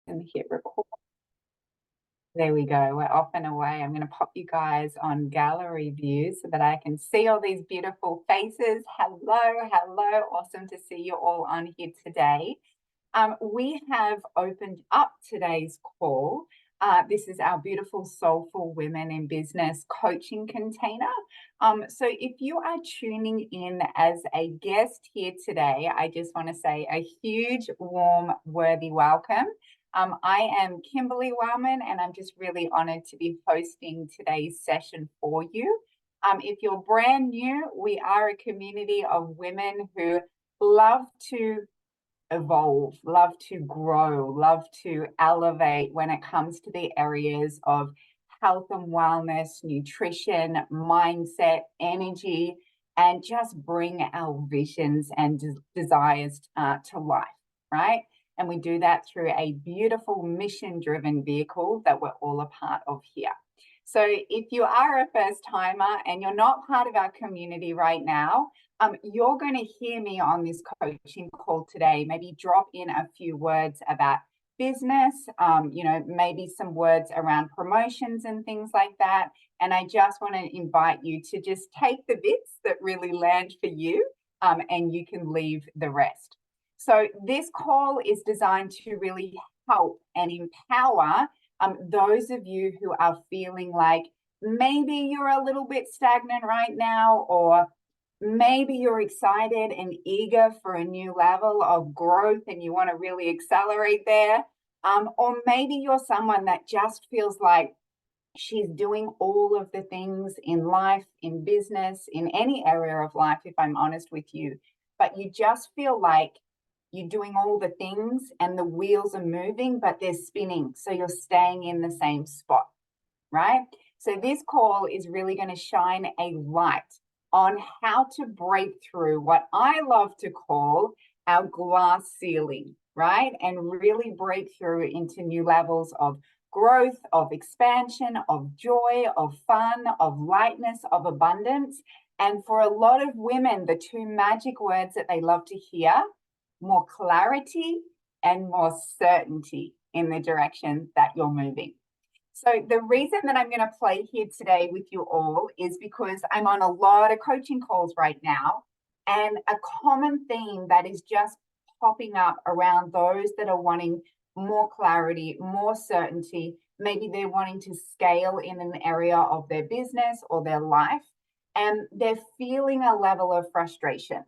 and hit record. There we go. We're off and away. I'm going to pop you guys on gallery view so that I can see all these beautiful faces. Hello, hello. Awesome to see you all on here today. We have opened up today's call. This is our beautiful Soulful Women in Business coaching container. So if you are tuning in as a guest here today, I just want to say a huge, warm, worthy welcome. I am Kimberly Wellman, and I'm just really honored to be hosting today's session for you. If you're brand new, we are a community of women who love to evolve, love to grow, love to elevate when it comes to the areas of health and wellness, nutrition, mindset, energy, and just bring our visions and desires to life, right? And we do that through a beautiful mission-driven vehicle that we're all a part of here. So if you are a first timer and you're not part of our community right now, you're going to hear me on this coaching call today, maybe drop in a few words about business, maybe some words around promotions and things like that. And I just want to invite you to just take the bits that really land for you, and you can leave the rest. So this call is designed to really help and empower those of you who are feeling like maybe you're a little bit stagnant right now, or maybe you're excited and eager for a new level of growth and you want to really accelerate there. Or maybe you're someone that just feels like she's doing all of the things in life, in business, in any area of life, if I'm honest with you, but you just feel like you're doing all the things and the wheels are moving, but they're spinning. So you're staying in the same spot, right? So this call is really going to shine a light on how to break through what I love to call our glass ceiling, right? And really break through into new levels of growth, of expansion, of joy, of fun, of lightness, of abundance. And for a lot of women, the two magic words that they love to hear: more clarity and more certainty in the direction that you're moving. So the reason that I'm going to play here today with you all is because I'm on a lot of coaching calls right now, and a common theme that is just popping up around those that are wanting more clarity, more certainty. Maybe they're wanting to scale in an area of their business or their life, and they're feeling a level of frustration.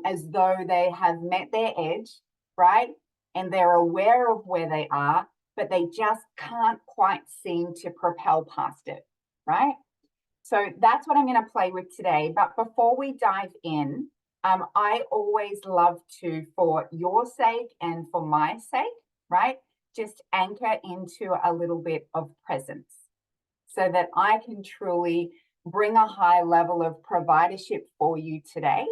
As though they have met their edge, right? And they're aware of where they are, but they just can't quite seem to propel past it, right? So that's what I'm going to play with today. But before we dive in, I always love to, for your sake and for my sake, right, just anchor into a little bit of presence so that I can truly bring a high level of providership for you today.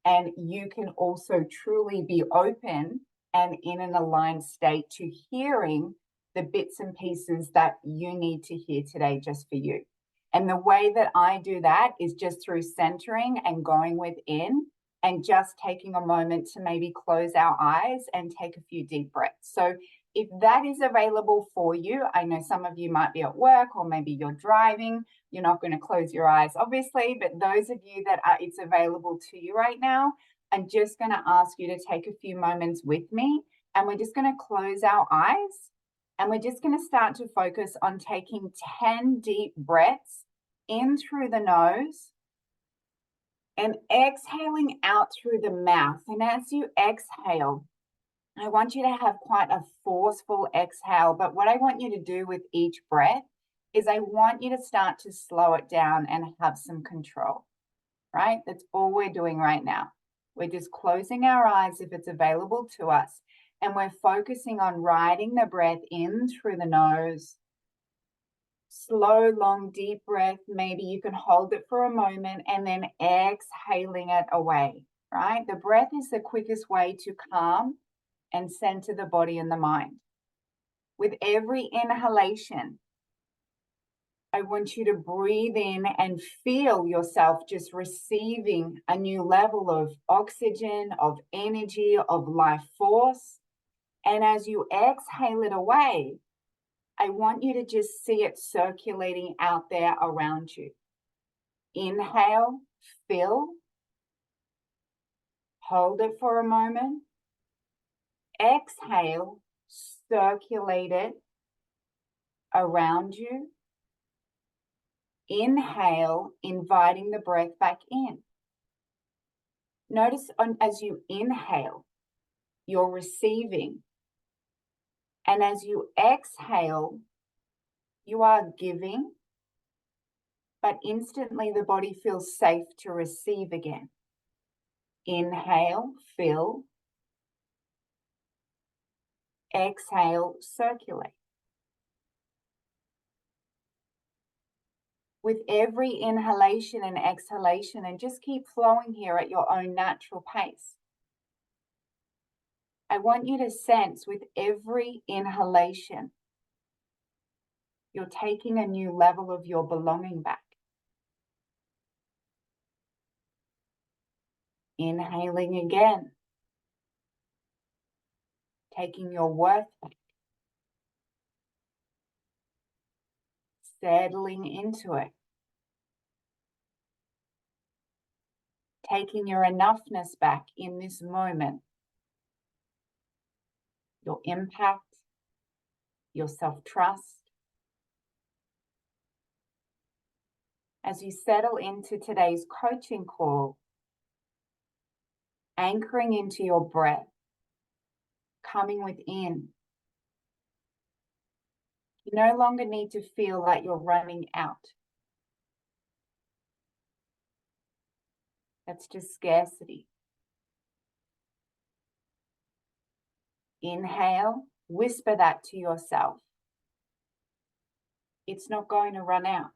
And you can also truly be open and in an aligned state to hearing the bits and pieces that you need to hear today just for you. And the way that I do that is just through centering and going within and just taking a moment to maybe close our eyes and take a few deep breaths. So if that is available for you, I know some of you might be at work or maybe you're driving. You're not going to close your eyes, obviously, but those of you that it's available to you right now, I'm just going to ask you to take a few moments with me, and we're just going to close our eyes, and we're just going to start to focus on taking 10 deep breaths in through the nose and exhaling out through the mouth. And as you exhale, I want you to have quite a forceful exhale, but what I want you to do with each breath is I want you to start to slow it down and have some control, right? That's all we're doing right now. We're just closing our eyes if it's available to us, and we're focusing on riding the breath in through the nose. Slow, long, deep breath. Maybe you can hold it for a moment and then exhaling it away, right? The breath is the quickest way to calm and center the body and the mind. With every inhalation, I want you to breathe in and feel yourself just receiving a new level of oxygen, of energy, of life force. And as you exhale it away, I want you to just see it circulating out there around you. Inhale, fill, hold it for a moment. Exhale, circulate it around you. Inhale, inviting the breath back in. Notice as you inhale, you're receiving. And as you exhale, you are giving, but instantly the body feels safe to receive again. Inhale, fill. Exhale, circulate. With every inhalation and exhalation, and just keep flowing here at your own natural pace. I want you to sense with every inhalation, you're taking a new level of your belonging back. Inhaling again, taking your worth back. Settling into it. Taking your enoughness back in this moment. Your impact, your self-trust. As you settle into today's coaching call, anchoring into your breath, coming within. You no longer need to feel like you're running out. That's just scarcity. Inhale, whisper that to yourself. It's not going to run out.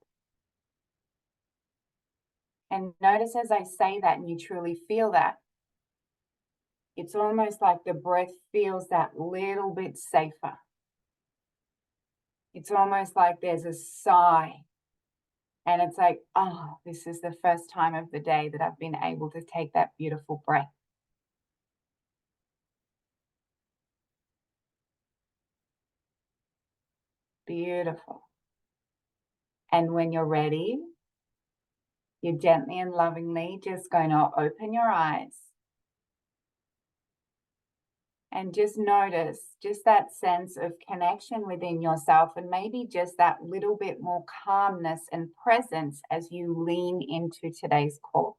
And notice as I say that and you truly feel that, it's almost like the breath feels that little bit safer. It's almost like there's a sigh. And it's like, oh, this is the first time of the day that I've been able to take that beautiful breath. Beautiful. And when you're ready, you're gently and lovingly just going to open your eyes. And just notice just that sense of connection within yourself and maybe just that little bit more calmness and presence as you lean into today's call.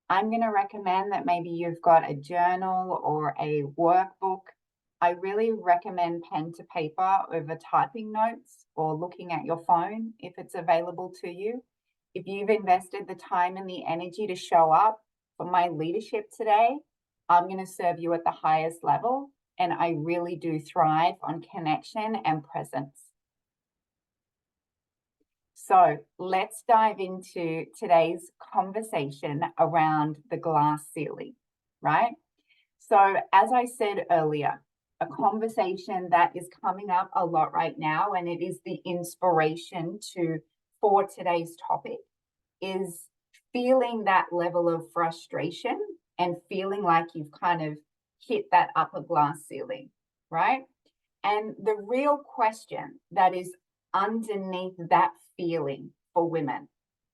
I'm going to recommend that maybe you've got a journal or a workbook. I really recommend pen to paper over typing notes or looking at your phone if it's available to you. If you've invested the time and the energy to show up for my leadership today, I'm going to serve you at the highest level. And I really do thrive on connection and presence. So let's dive into today's conversation around the glass ceiling, right? So as I said earlier, a conversation that is coming up a lot right now, and it is the inspiration for today's topic, is feeling that level of frustration and feeling like you've kind of hit that upper glass ceiling, right? And the real question that is underneath that feeling for women,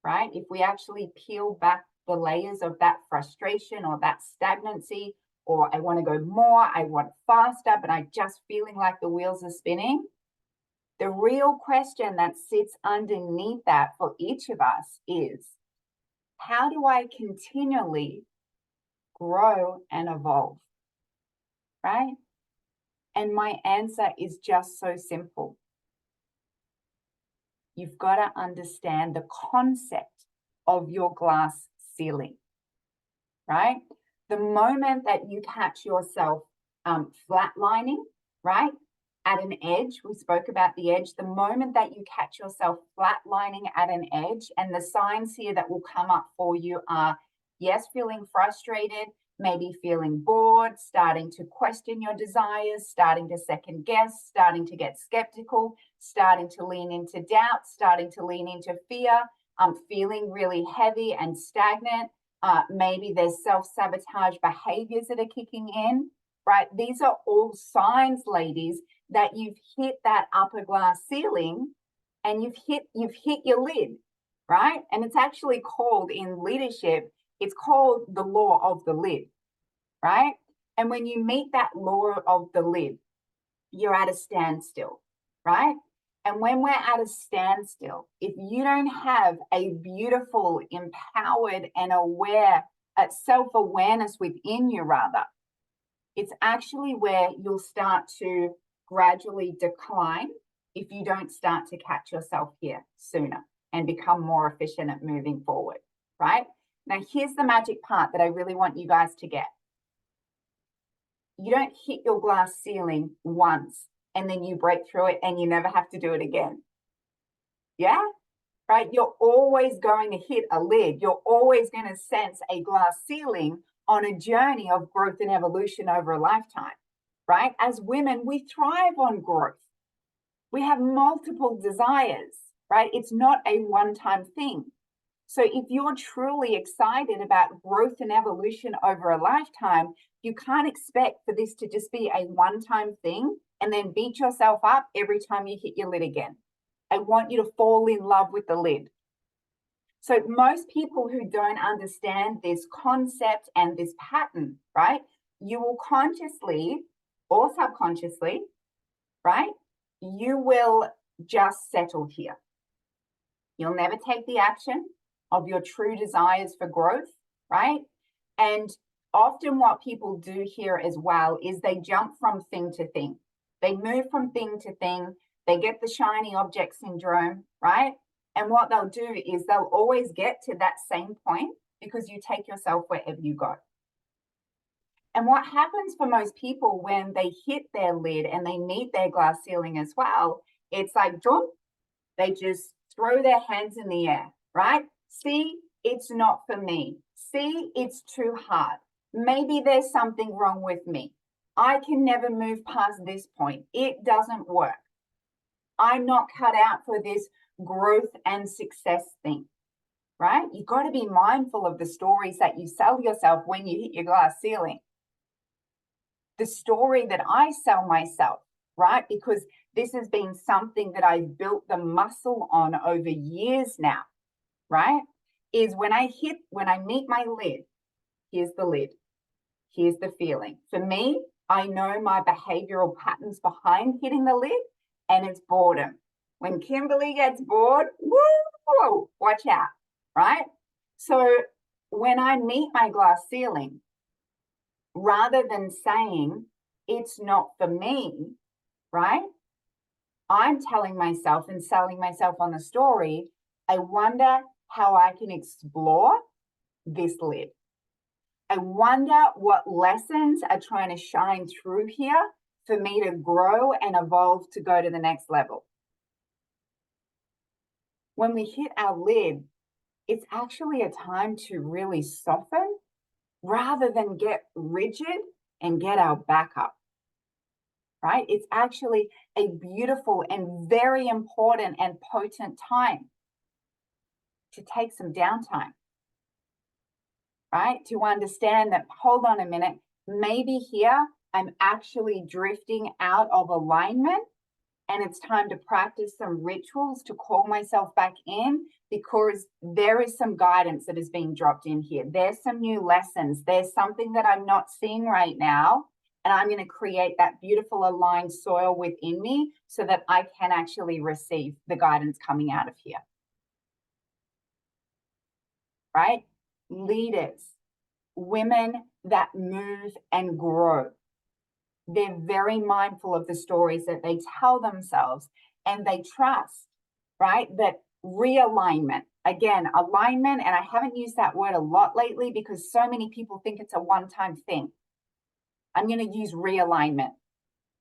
right? If we actually peel back the layers of that frustration or that stagnancy, or I want to go more, I want faster, but I just feeling like the wheels are spinning. The real question that sits underneath that for each of us is, how do I continually grow and evolve, right? And my answer is just so simple. You've got to understand the concept of your glass ceiling, right? The moment that you catch yourself flatlining, right, at an edge, we spoke about the edge, the moment that you catch yourself flatlining at an edge, and the signs here that will come up for you are, yes, feeling frustrated, maybe feeling bored, starting to question your desires, starting to second guess, starting to get skeptical, starting to lean into doubt, starting to lean into fear, feeling really heavy and stagnant. Maybe there's self-sabotage behaviors that are kicking in, right? These are all signs, ladies, that you've hit that upper glass ceiling and you've hit your lid, right? And it's actually called in leadership, it's called the law of the lid, right? And when you meet that law of the lid, you're at a standstill, right? And when we're at a standstill, if you don't have a beautiful, empowered, and aware self-awareness within you, rather, it's actually where you'll start to gradually decline if you don't start to catch yourself here sooner and become more efficient at moving forward, right? Now, here's the magic part that I really want you guys to get. You don't hit your glass ceiling once and then you break through it and you never have to do it again. Yeah, right? You're always going to hit a lid. You're always going to sense a glass ceiling on a journey of growth and evolution over a lifetime, right? As women, we thrive on growth. We have multiple desires, right? It's not a one-time thing. So if you're truly excited about growth and evolution over a lifetime, you can't expect for this to just be a one-time thing and then beat yourself up every time you hit your lid again. I want you to fall in love with the lid. So most people who don't understand this concept and this pattern, right, you will consciously or subconsciously, right, you will just settle here. You'll never take the action of your true desires for growth, right? And often what people do here as well is they jump from thing to thing. They move from thing to thing. They get the shiny object syndrome, right? And what they'll do is they'll always get to that same point because you take yourself wherever you go. And what happens for most people when they hit their lid and they meet their glass ceiling as well, it's like, jump, they just throw their hands in the air, right? See, it's not for me. See, it's too hard. Maybe there's something wrong with me. I can never move past this point. It doesn't work. I'm not cut out for this growth and success thing, right? You've got to be mindful of the stories that you sell yourself when you hit your glass ceiling. The story that I sell myself, right? Because this has been something that I've built the muscle on over years now, right? Is when I meet my lid, here's the lid, here's the feeling. For me, I know my behavioral patterns behind hitting the lid, and it's boredom. When Kimberly gets bored, woo, watch out, right? So when I meet my glass ceiling, rather than saying it's not for me, right? I'm telling myself and selling myself on the story, I wonder how I can explore this lid. I wonder what lessons are trying to shine through here for me to grow and evolve to go to the next level. When we hit our lid, it's actually a time to really soften rather than get rigid and get our back up, right? It's actually a beautiful and very important and potent time to take some downtime, right? To understand that, hold on a minute, maybe here I'm actually drifting out of alignment and it's time to practice some rituals to call myself back in because there is some guidance that is being dropped in here. There's some new lessons. There's something that I'm not seeing right now. And I'm going to create that beautiful aligned soil within me so that I can actually receive the guidance coming out of here. Right? Leaders, women that move and grow. They're very mindful of the stories that they tell themselves and they trust, right? That realignment, again, alignment, and I haven't used that word a lot lately because so many people think it's a one-time thing. I'm going to use realignment.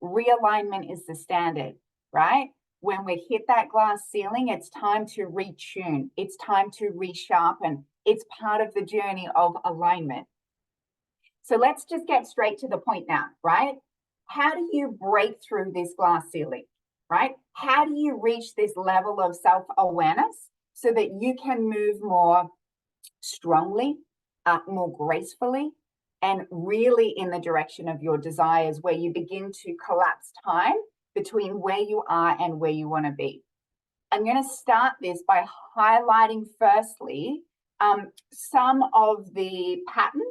Realignment is the standard, right? When we hit that glass ceiling, it's time to retune. It's time to resharpen. It's part of the journey of alignment. So let's just get straight to the point now, right? How do you break through this glass ceiling, right? How do you reach this level of self-awareness so that you can move more strongly, more gracefully, and really in the direction of your desires, where you begin to collapse time between where you are and where you want to be? I'm going to start this by highlighting firstly some of the patterns,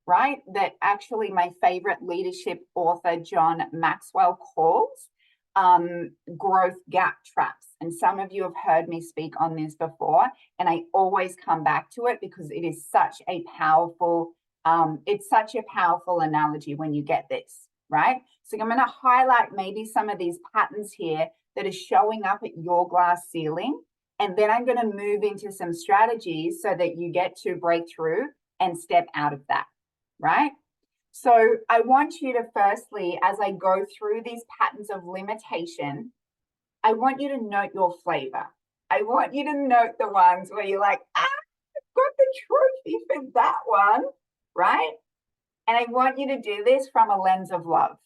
right, that actually my favorite leadership author, John Maxwell, calls growth gap traps. And some of you have heard me speak on this before, and I always come back to it because it is such a powerful, it's such a powerful analogy when you get this, right? So I'm going to highlight maybe some of these patterns here that are showing up at your glass ceiling. And then I'm going to move into some strategies so that you get to break through and step out of that, right? So I want you to firstly, as I go through these patterns of limitation, I want you to note your flavor. I want you to note the ones where you're like, I've got the trophy for that one, right? And I want you to do this from a lens of love.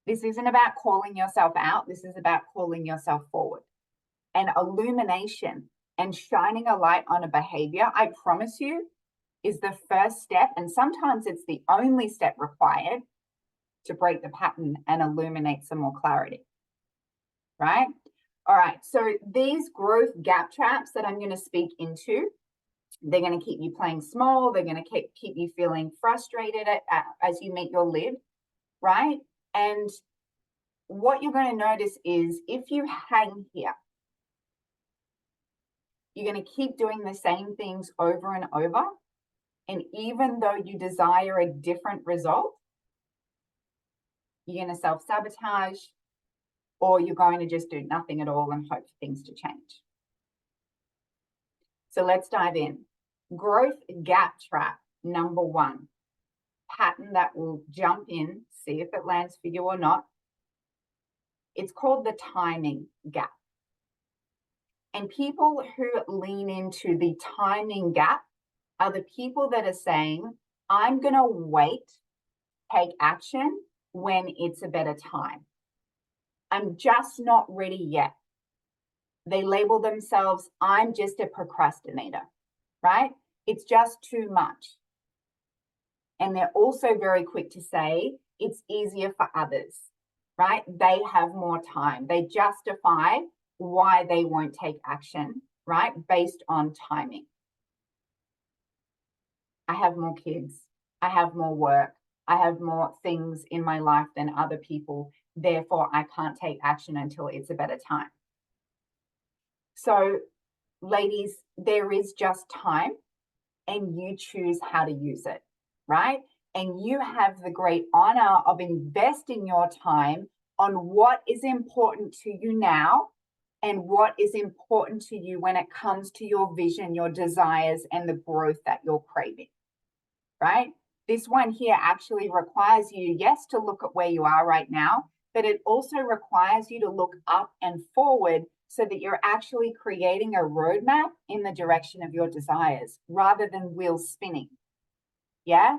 This isn't about calling yourself out. This is about calling yourself forward. And illumination and shining a light on a behavior, I promise you, is the first step. And sometimes it's the only step required to break the pattern and illuminate some more clarity, right? All right, so these growth gap traps that I'm going to speak into, they're going to keep you playing small. They're going to keep you feeling frustrated as you meet your lid, right? And what you're going to notice is if you hang here, you're going to keep doing the same things over and over. And even though you desire a different result, you're going to self-sabotage, or you're going to just do nothing at all and hope for things to change. So let's dive in. Growth gap trap, number one. Pattern that will jump in, see if it lands for you or not. It's called the timing gap. And people who lean into the timing gap are the people that are saying, I'm going to wait, take action when it's a better time. I'm just not ready yet. They label themselves, I'm just a procrastinator, right? It's just too much. And they're also very quick to say, it's easier for others, right? They have more time. They justify why they won't take action, right? Based on timing. I have more kids. I have more work. I have more things in my life than other people. Therefore, I can't take action until it's a better time. So, ladies, there is just time and you choose how to use it, right? And you have the great honor of investing your time on what is important to you now and what is important to you when it comes to your vision, your desires, and the growth that you're craving, right? This one here actually requires you, yes, to look at where you are right now, but it also requires you to look up and forward so that you're actually creating a roadmap in the direction of your desires rather than wheels spinning. Yeah?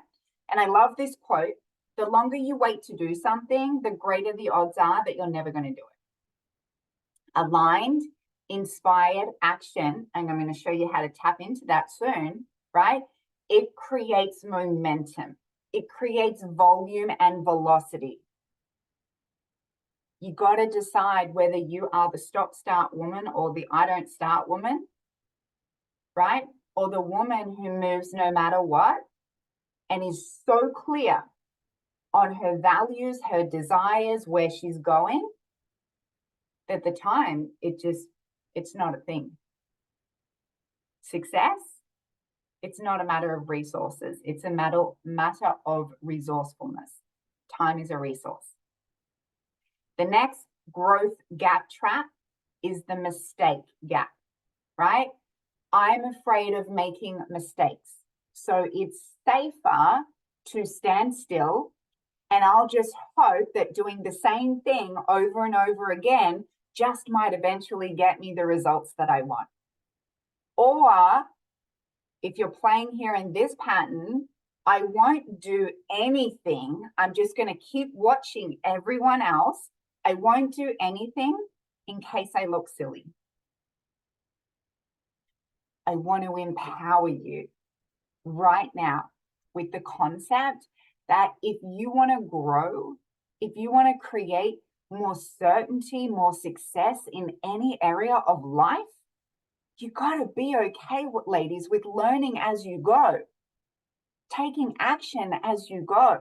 And I love this quote. The longer you wait to do something, the greater the odds are that you're never going to do it. Aligned, inspired action, and I'm going to show you how to tap into that soon, right? It creates momentum. It creates volume and velocity. You got to decide whether you are the stop-start woman or the I don't start woman, right? Or the woman who moves no matter what and is so clear on her values, her desires, where she's going, that the time, it's not a thing. Success, it's not a matter of resources. It's a matter of resourcefulness. Time is a resource. The next growth gap trap is the mistake gap, right? I'm afraid of making mistakes. So it's safer to stand still, and I'll just hope that doing the same thing over and over again just might eventually get me the results that I want. Or if you're playing here in this pattern, I won't do anything. I'm just going to keep watching everyone else. I won't do anything in case I look silly. I want to empower you right now with the concept that if you want to grow, if you want to create more certainty, more success in any area of life, you got to be okay, ladies, with learning as you go, taking action as you go,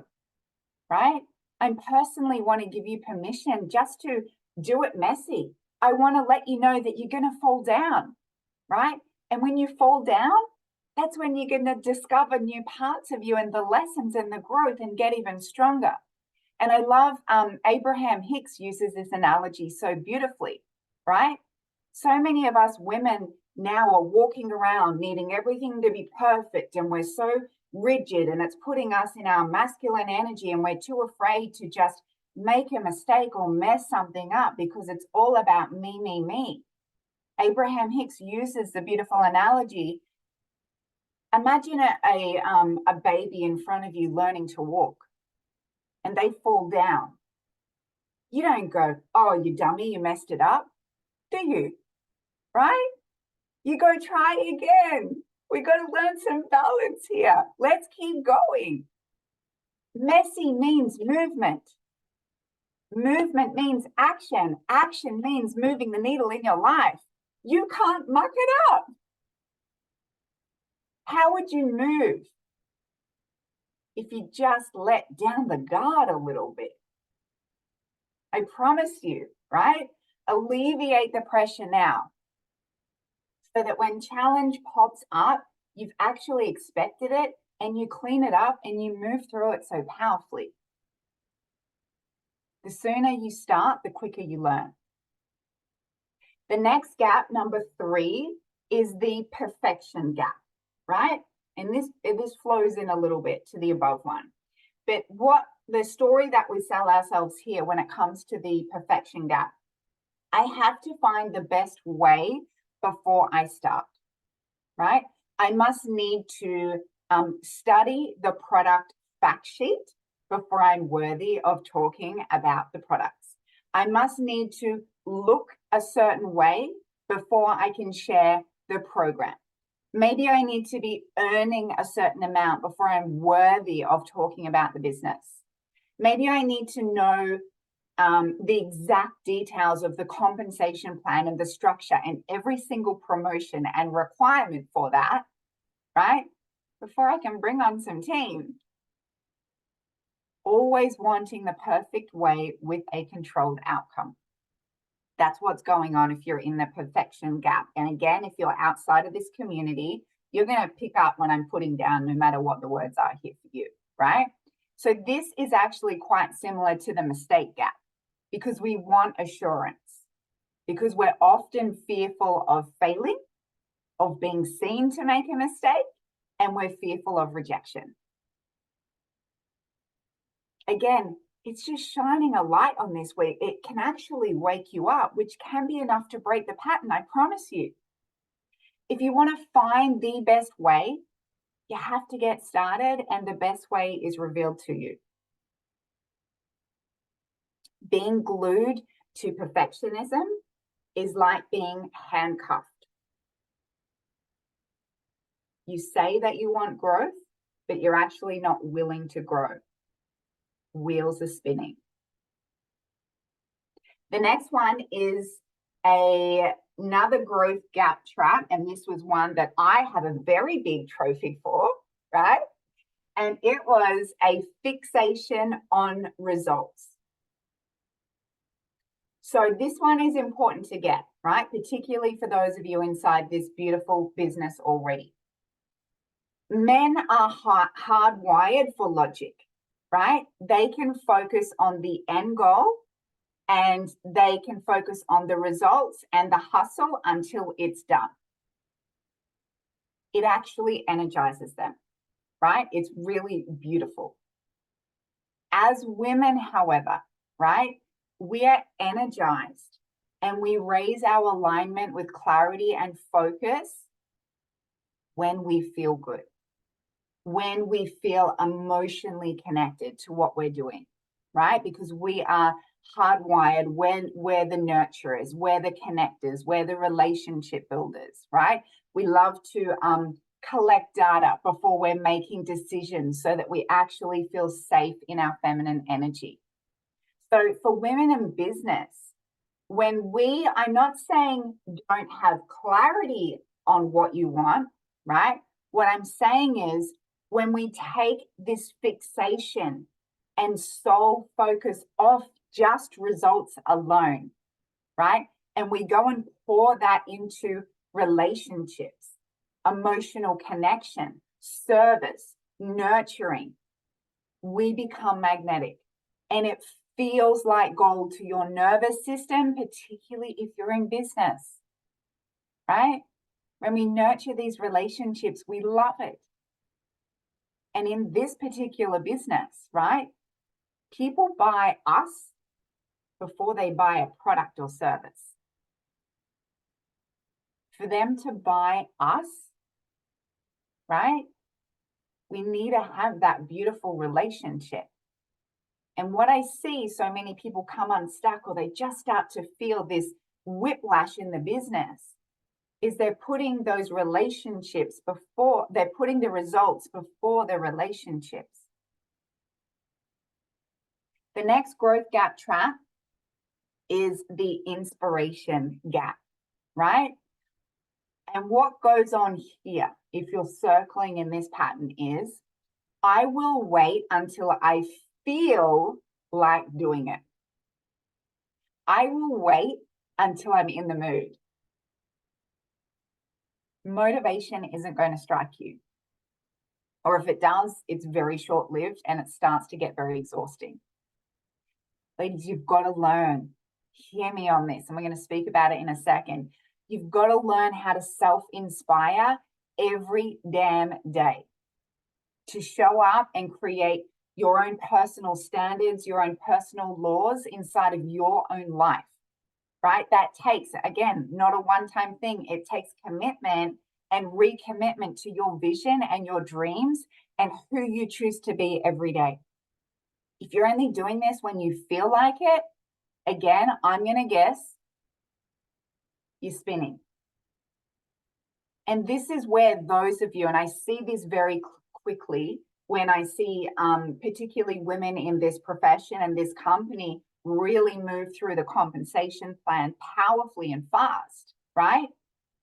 right? I personally want to give you permission just to do it messy. I want to let you know that you're going to fall down, right? And when you fall down, that's when you're going to discover new parts of you and the lessons and the growth and get even stronger. And I love Abraham Hicks uses this analogy so beautifully, right? So many of us women now are walking around needing everything to be perfect, and we're so rigid, and it's putting us in our masculine energy, and we're too afraid to just make a mistake or mess something up because it's all about me, me, me. Abraham Hicks uses the beautiful analogy. Imagine a baby in front of you learning to walk and they fall down. You don't go, oh, you dummy, you messed it up, do you? Right? You go try again. We got to learn some balance here. Let's keep going. Messy means movement. Movement means action. Action means moving the needle in your life. You can't muck it up. How would you move if you just let down the guard a little bit? I promise you, right? Alleviate the pressure now so that when challenge pops up, you've actually expected it and you clean it up and you move through it so powerfully. The sooner you start, the quicker you learn. The next gap, number 3, is the perfection gap, right? And this flows in a little bit to the above one. But what the story that we sell ourselves here when it comes to the perfection gap, I have to find the best way before I start, right? I must need to study the product fact sheet before I'm worthy of talking about the products. I must need to look a certain way before I can share the program. Maybe I need to be earning a certain amount before I'm worthy of talking about the business. Maybe I need to know the exact details of the compensation plan and the structure and every single promotion and requirement for that, right? Before I can bring on some team. Always wanting the perfect way with a controlled outcome. That's what's going on if you're in the perfection gap. And again, if you're outside of this community, you're going to pick up when I'm putting down no matter what the words are here for you, right? So this is actually quite similar to the mistake gap because we want assurance, because we're often fearful of failing, of being seen to make a mistake, and we're fearful of rejection. Again, it's just shining a light on this where it can actually wake you up, which can be enough to break the pattern, I promise you. If you want to find the best way, you have to get started, and the best way is revealed to you. Being glued to perfectionism is like being handcuffed. You say that you want growth, but you're actually not willing to grow. Wheels are spinning. The next one is another growth gap trap, and this was one that I have a very big trophy for, right? And it was a fixation on results. So this one is important to get, right? Particularly for those of you inside this beautiful business already. Men are hardwired for logic, right? They can focus on the end goal and they can focus on the results and the hustle until it's done. It actually energizes them, right? It's really beautiful. As women, however, right, we are energized and we raise our alignment with clarity and focus when we feel good. when we feel emotionally connected to what we're doing, right? Because we are hardwired when we're the nurturers, we're the connectors, we're the relationship builders, right? We love to collect data before we're making decisions so that we actually feel safe in our feminine energy. So for women in business, I'm not saying don't have clarity on what you want, right? What I'm saying is when we take this fixation and soul focus off just results alone, right? And we go and pour that into relationships, emotional connection, service, nurturing, we become magnetic. And it feels like gold to your nervous system, particularly if you're in business, right? When we nurture these relationships, we love it. And in this particular business, right, people buy us before they buy a product or service. For them to buy us, right, we need to have that beautiful relationship. And what I see so many people come unstuck or they just start to feel this whiplash in the business is they're putting those relationships before, they're putting the results before the relationships. The next growth gap trap is the inspiration gap, right? And what goes on here, if you're circling in this pattern, is I will wait until I feel like doing it. I will wait until I'm in the mood. Motivation isn't going to strike you. Or if it does, it's very short-lived and it starts to get very exhausting. Ladies, you've got to learn. Hear me on this, and we're going to speak about it in a second. You've got to learn how to self-inspire every damn day to show up and create your own personal standards, your own personal laws inside of your own life, right? That takes, again, not a one-time thing. It takes commitment and recommitment to your vision and your dreams and who you choose to be every day. If you're only doing this when you feel like it, again, I'm going to guess you're spinning. And this is where those of you, and I see this very quickly when I see particularly women in this profession and this company really move through the compensation plan powerfully and fast, right?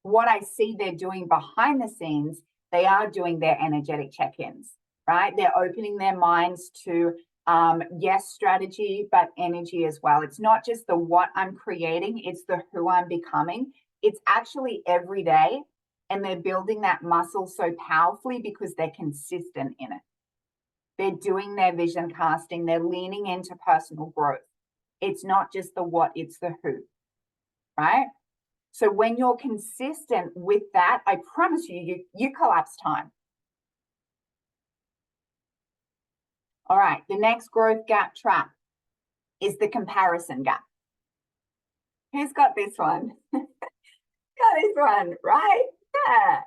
What I see they're doing behind the scenes, they are doing their energetic check-ins, right? They're opening their minds to yes, strategy, but energy as well. It's not just the what I'm creating, it's the who I'm becoming. It's actually every day. And they're building that muscle so powerfully because they're consistent in it. They're doing their vision casting. They're leaning into personal growth. It's not just the what, it's the who, right? So when you're consistent with that, I promise you, you collapse time. All right, the next growth gap trap is the comparison gap. Who's got this one? Got this one, right? Yeah.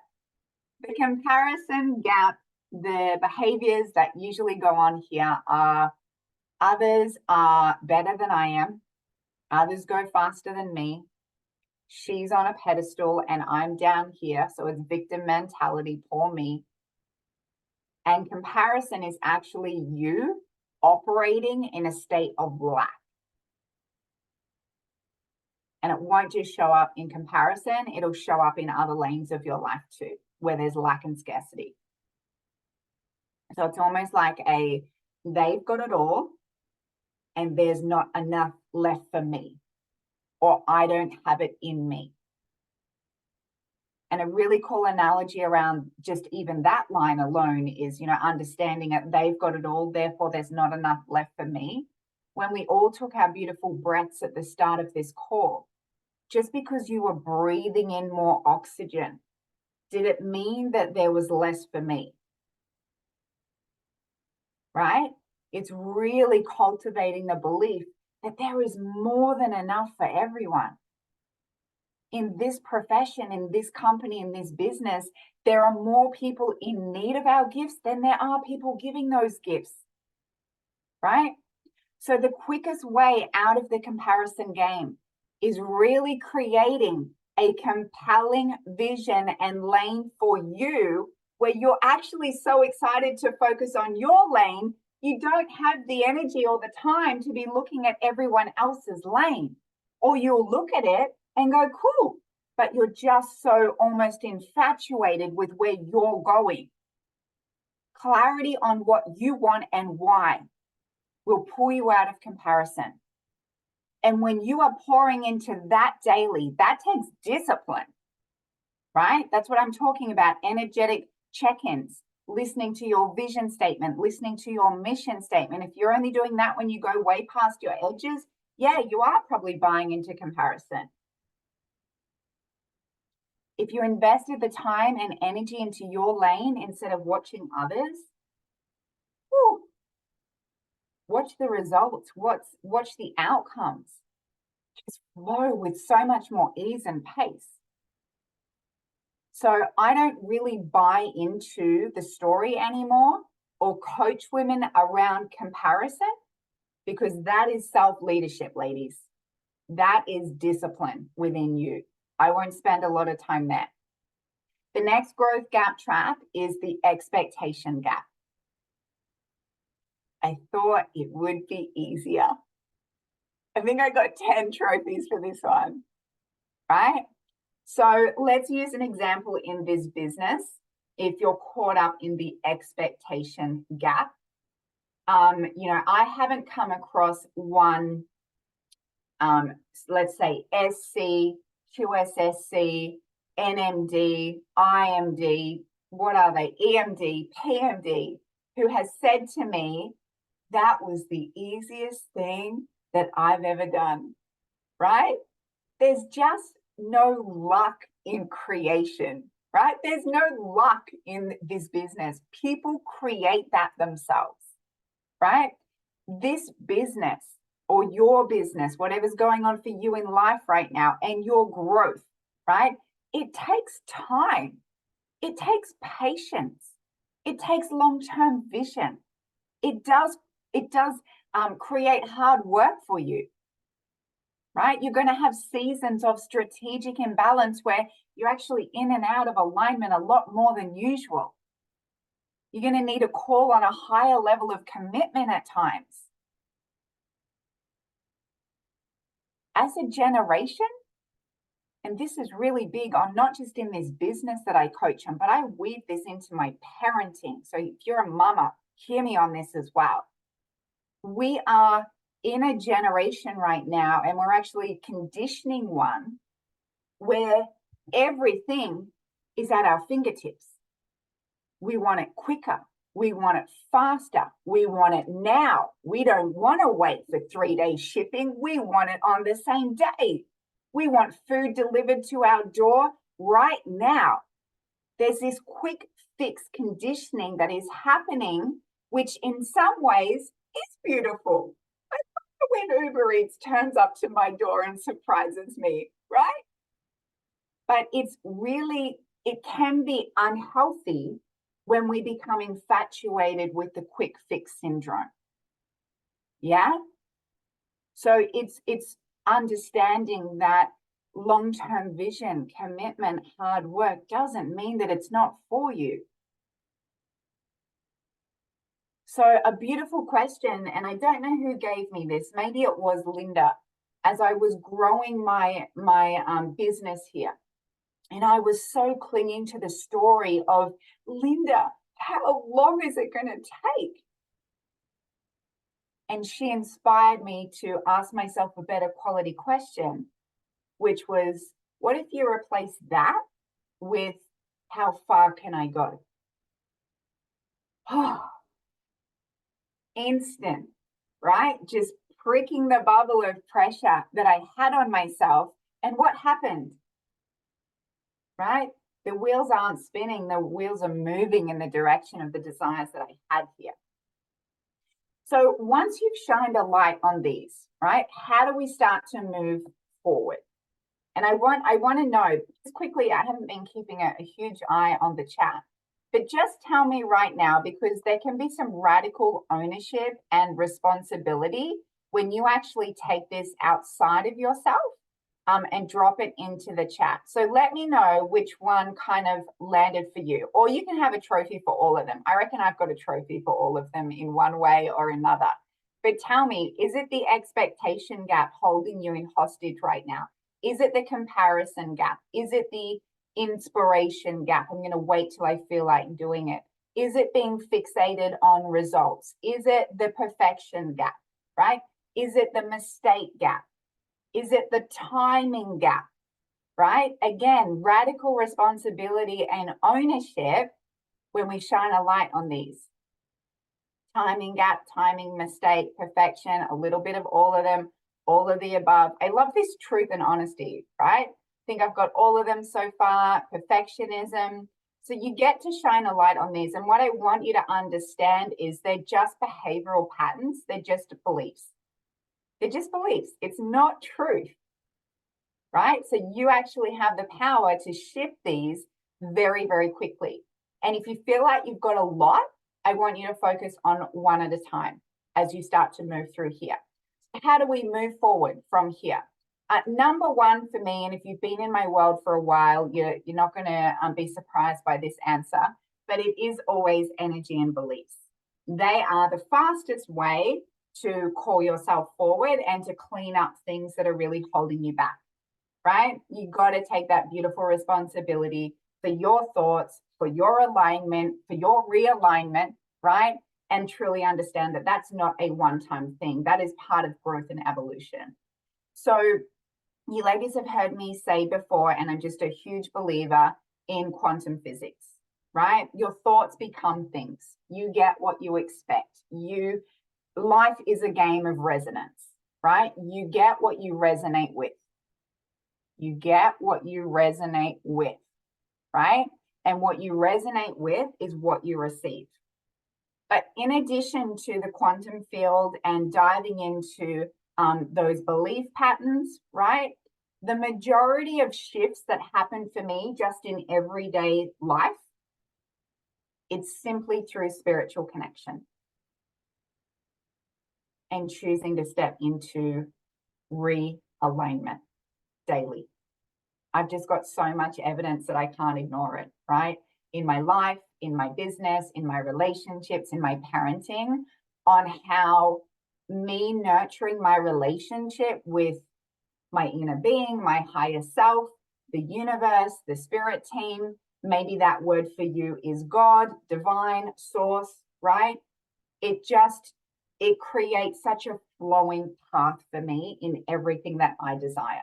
The comparison gap, the behaviors that usually go on here are others are better than I am. Others go faster than me. She's on a pedestal and I'm down here. So it's victim mentality, poor me. And comparison is actually you operating in a state of lack. And it won't just show up in comparison, it'll show up in other lanes of your life too, where there's lack and scarcity. So it's almost like they've got it all and there's not enough left for me, or I don't have it in me. And a really cool analogy around just even that line alone is, understanding that they've got it all, therefore there's not enough left for me. When we all took our beautiful breaths at the start of this call, just because you were breathing in more oxygen, did it mean that there was less for me? Right? It's really cultivating the belief that there is more than enough for everyone. in this profession, in this company, in this business, there are more people in need of our gifts than there are people giving those gifts, right? So the quickest way out of the comparison game is really creating a compelling vision and lane for you where you're actually so excited to focus on your lane, you don't have the energy or the time to be looking at everyone else's lane. Or you'll look at it and go, cool, but you're just so almost infatuated with where you're going. Clarity on what you want and why will pull you out of comparison. And when you are pouring into that daily, that takes discipline, right? That's what I'm talking about. Energetic check-ins, listening to your vision statement, listening to your mission statement. If you're only doing that when you go way past your edges, yeah, you are probably buying into comparison. If you invested the time and energy into your lane instead of watching others, whew, watch the results, watch the outcomes. Just flow with so much more ease and pace. So I don't really buy into the story anymore or coach women around comparison because that is self-leadership, ladies. That is discipline within you. I won't spend a lot of time there. The next growth gap trap is the expectation gap. I thought it would be easier. I think I got 10 trophies for this one, right? So let's use an example in this business. If you're caught up in the expectation gap, I haven't come across one, let's say SC, QSSC, NMD, IMD, what are they? EMD, PMD, who has said to me, that was the easiest thing that I've ever done, right? There's just no luck in creation, right? There's no luck in this business. People create that themselves, right? This business or your business, whatever's going on for you in life right now and your growth, right? It takes time. It takes patience. It takes long-term vision. It does create hard work for you, right? You're going to have seasons of strategic imbalance where you're actually in and out of alignment a lot more than usual. You're going to need to call on a higher level of commitment at times. As a generation, and this is really big on not just in this business that I coach on, but I weave this into my parenting. So if you're a mama, hear me on this as well. We are in a generation right now, and we're actually conditioning one where everything is at our fingertips. We want it quicker. We want it faster. We want it now. We don't want to wait for 3-day shipping. We want it on the same day. We want food delivered to our door right now. There's this quick fix conditioning that is happening, which in some ways is beautiful. I love when Uber Eats turns up to my door and surprises me, right? But it can be unhealthy when we become infatuated with the quick fix syndrome. Yeah? So it's understanding that long-term vision, commitment, hard work doesn't mean that it's not for you. So a beautiful question, and I don't know who gave me this. Maybe it was Linda, as I was growing my business here. And I was so clinging to the story of, Linda, how long is it going to take? And she inspired me to ask myself a better quality question, which was, what if you replace that with how far can I go? Oh, instant, right? Just pricking the bubble of pressure that I had on myself. And what happened? Right? The wheels aren't spinning, the wheels are moving in the direction of the desires that I had here. So once you've shined a light on these, right, how do we start to move forward? And I want to know just quickly, I haven't been keeping a huge eye on the chat, but just tell me right now, because there can be some radical ownership and responsibility when you actually take this outside of yourself, and drop it into the chat. So let me know which one kind of landed for you, or you can have a trophy for all of them. I reckon I've got a trophy for all of them in one way or another. But tell me, is it the expectation gap holding you in hostage right now? Is it the comparison gap? Is it the inspiration gap? I'm going to wait till I feel like doing it. Is it being fixated on results? Is it the perfection gap, right? Is it the mistake gap? Is it the timing gap, right? Again, radical responsibility and ownership when we shine a light on these. Timing gap, timing mistake, perfection, a little bit of all of them, all of the above. I love this truth and honesty, right? I think I've got all of them so far. Perfectionism. So you get to shine a light on these. And what I want you to understand is they're just behavioral patterns. They're just beliefs. They're just beliefs. It's not truth, right? So you actually have the power to shift these very, very quickly. And if you feel like you've got a lot, I want you to focus on one at a time as you start to move through here. How do we move forward from here? Number one for me, and if you've been in my world for a while, you're not going to be surprised by this answer, but it is always energy and beliefs. They are the fastest way to call yourself forward and to clean up things that are really holding you back, right? You got to take that beautiful responsibility for your thoughts, for your alignment, for your realignment, right? And truly understand that that's not a one-time thing. That is part of growth and evolution. So you ladies have heard me say before, and I'm just a huge believer in quantum physics, right? Your thoughts become things. You get what you expect. Life is a game of resonance, right? You get what you resonate with. You get what you resonate with, right? And what you resonate with is what you receive. But in addition to the quantum field and diving into those belief patterns, right? The majority of shifts that happen for me just in everyday life, it's simply through spiritual connection and choosing to step into realignment daily. I've just got so much evidence that I can't ignore it, right? In my life, in my business, in my relationships, in my parenting, on how me nurturing my relationship with my inner being, my higher self, the universe, the spirit team, maybe that word for you is God, divine, source, right? It creates such a flowing path for me in everything that I desire.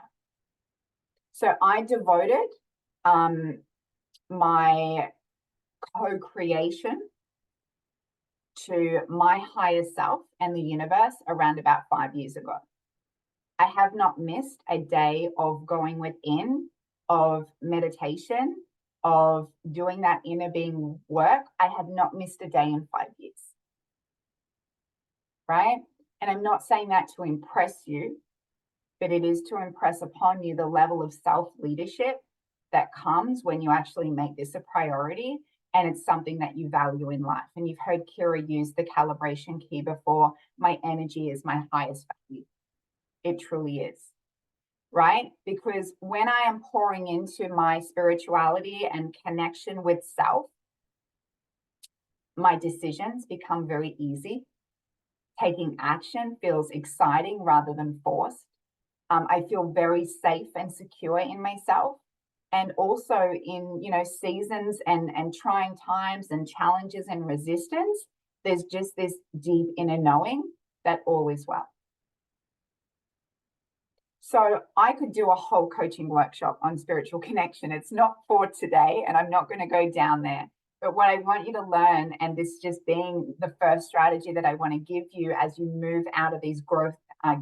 So I devoted my co-creation to my higher self and the universe around about 5 years ago. I have not missed a day of going within, of meditation, of doing that inner being work. I have not missed a day in 5 years, right? And I'm not saying that to impress you, but it is to impress upon you the level of self-leadership that comes when you actually make this a priority and it's something that you value in life. And you've heard Kira use the calibration key before. My energy is my highest value. It truly is, right? Because when I am pouring into my spirituality and connection with self, my decisions become very easy. Taking action feels exciting rather than forced. I feel very safe and secure in myself. And also in, seasons and trying times and challenges and resistance, there's just this deep inner knowing that all is well. So I could do a whole coaching workshop on spiritual connection. It's not for today, and I'm not going to go down there. But what I want you to learn, and this just being the first strategy that I want to give you as you move out of these growth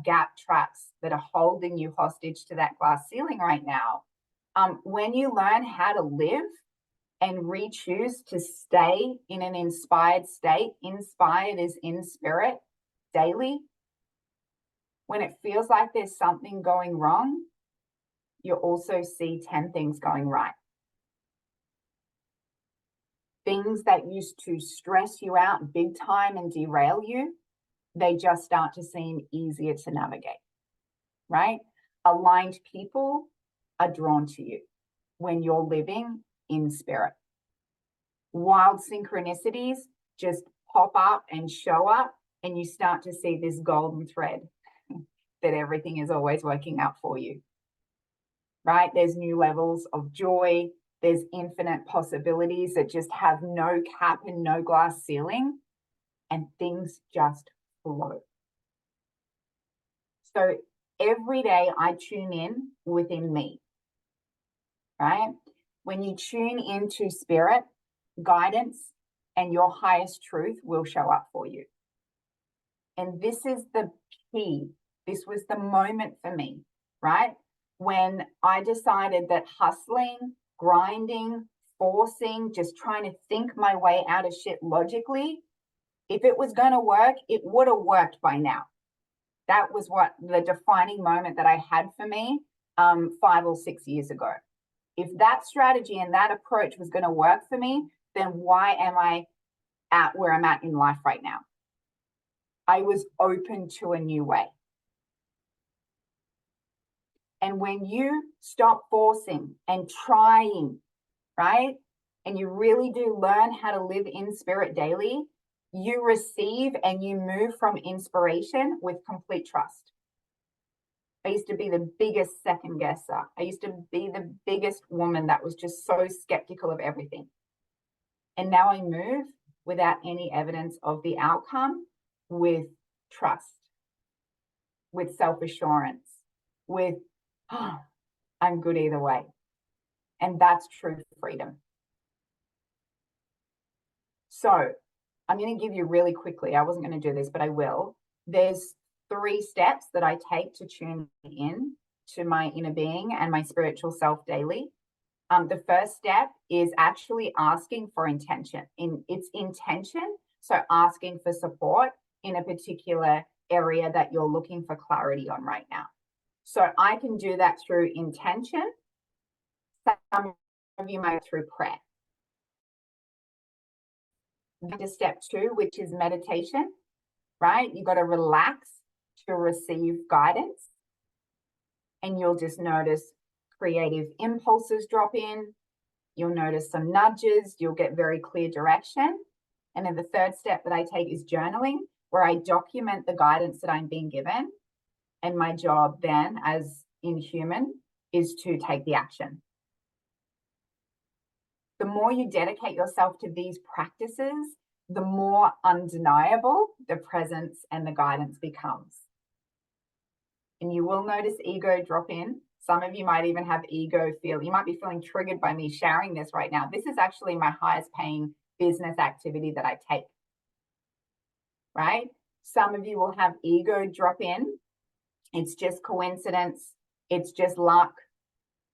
gap traps that are holding you hostage to that glass ceiling right now, when you learn how to live and re-choose to stay in an inspired state, inspired is in spirit daily, when it feels like there's something going wrong, you'll also see 10 things going right. Things that used to stress you out big time and derail you, they just start to seem easier to navigate, right? Aligned people are drawn to you when you're living in spirit. Wild synchronicities just pop up and show up, and you start to see this golden thread that everything is always working out for you, right? There's new levels of joy. There's infinite possibilities that just have no cap and no glass ceiling, and things just flow. So every day I tune in within me, right? When you tune into spirit, guidance, and your highest truth will show up for you. And this is the key. This was the moment for me, right? When I decided that hustling, grinding, forcing, just trying to think my way out of shit logically, if it was going to work, it would have worked by now. That was what the defining moment that I had for me 5 or 6 years ago. If that strategy and that approach was going to work for me, then why am I at where I'm at in life right now? I was open to a new way. And when you stop forcing and trying, right, and you really do learn how to live in spirit daily, you receive and you move from inspiration with complete trust. I used to be the biggest second guesser. I used to be the biggest woman that was just so skeptical of everything. And now I move without any evidence of the outcome, with trust, with self-assurance, with, oh, I'm good either way. And that's true freedom. So I'm going to give you really quickly, I wasn't going to do this, but I will. There's 3 steps that I take to tune in to my inner being and my spiritual self daily. The first step is actually asking for intention. It's intention, so asking for support in a particular area that you're looking for clarity on right now. So I can do that through intention. Some of you might through prayer. To step 2, which is meditation, right? You've got to relax to receive guidance, and you'll just notice creative impulses drop in. You'll notice some nudges. You'll get very clear direction. And then the third step that I take is journaling, where I document the guidance that I'm being given. And my job then, as in human, is to take the action. The more you dedicate yourself to these practices, the more undeniable the presence and the guidance becomes. And you will notice ego drop in. Some of you might even have ego feel. You might be feeling triggered by me sharing this right now. This is actually my highest paying business activity that I take, right? Some of you will have ego drop in. It's just coincidence. It's just luck.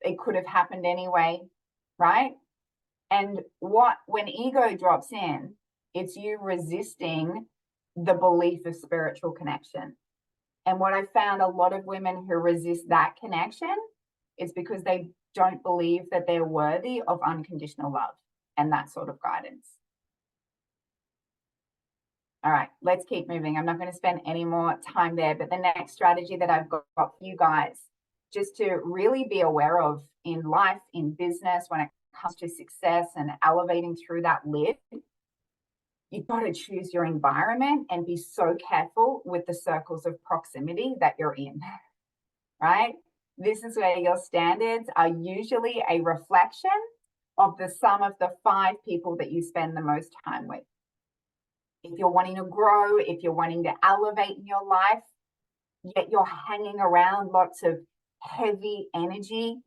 It could have happened anyway, right? And when ego drops in, it's you resisting the belief of spiritual connection. And what I found, a lot of women who resist that connection is because they don't believe that they're worthy of unconditional love and that sort of guidance. All right, let's keep moving. I'm not going to spend any more time there, but the next strategy that I've got for you guys, just to really be aware of in life, in business, when it comes to success and elevating through that lift, you've got to choose your environment and be so careful with the circles of proximity that you're in, right? This is where your standards are usually a reflection of the sum of the 5 people that you spend the most time with. If you're wanting to grow, if you're wanting to elevate in your life, yet you're hanging around lots of heavy energy,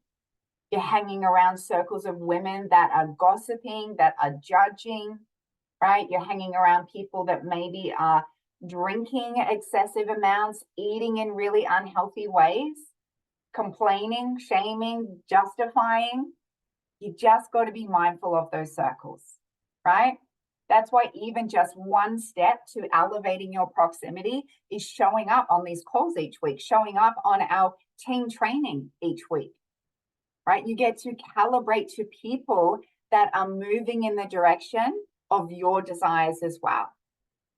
you're hanging around circles of women that are gossiping, that are judging, right? You're hanging around people that maybe are drinking excessive amounts, eating in really unhealthy ways, complaining, shaming, justifying. You just got to be mindful of those circles, right? That's why even just one step to elevating your proximity is showing up on these calls each week, showing up on our team training each week, right? You get to calibrate to people that are moving in the direction of your desires as well.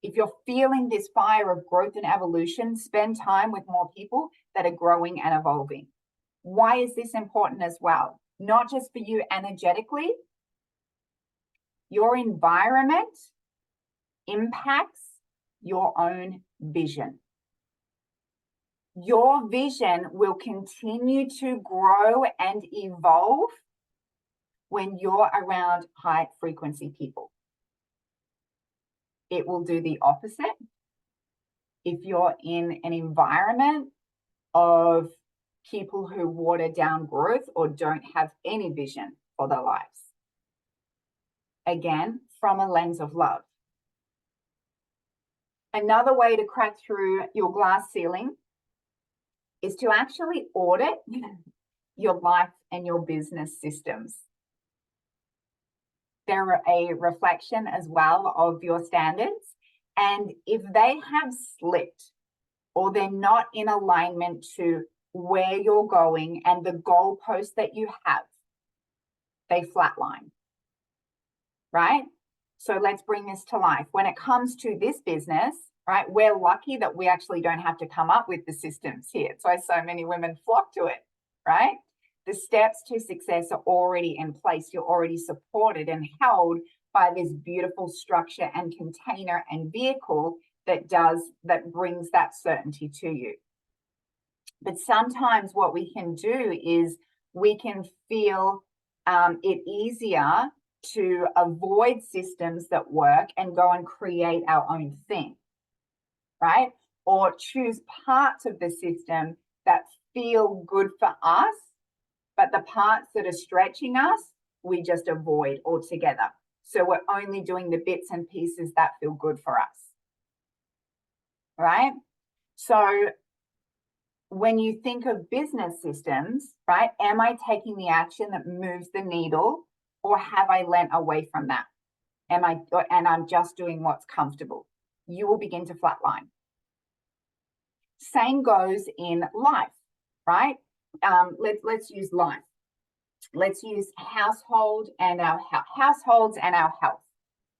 If you're feeling this fire of growth and evolution, spend time with more people that are growing and evolving. Why is this important as well? Not just for you energetically, your environment impacts your own vision. Your vision will continue to grow and evolve when you're around high frequency people. It will do the opposite if you're in an environment of people who water down growth or don't have any vision for their lives. Again, from a lens of love. Another way to crack through your glass ceiling is to actually audit your life and your business systems. They're a reflection as well of your standards. And if they have slipped or they're not in alignment to where you're going and the goalposts that you have, they flatline, right? So let's bring this to life. When it comes to this business, right, we're lucky that we actually don't have to come up with the systems here. So many women flock to it, right? The steps to success are already in place. You're already supported and held by this beautiful structure and container and vehicle that brings that certainty to you. But sometimes what we can do is we can feel it easier to avoid systems that work and go and create our own thing, right? Or choose parts of the system that feel good for us, but the parts that are stretching us, we just avoid altogether. So we're only doing the bits and pieces that feel good for us, right? So when you think of business systems, right, am I taking the action that moves the needle, or have I lent away from that? And I'm just doing what's comfortable? You will begin to flatline. Same goes in life, right? Let's use life. Let's use households and our health,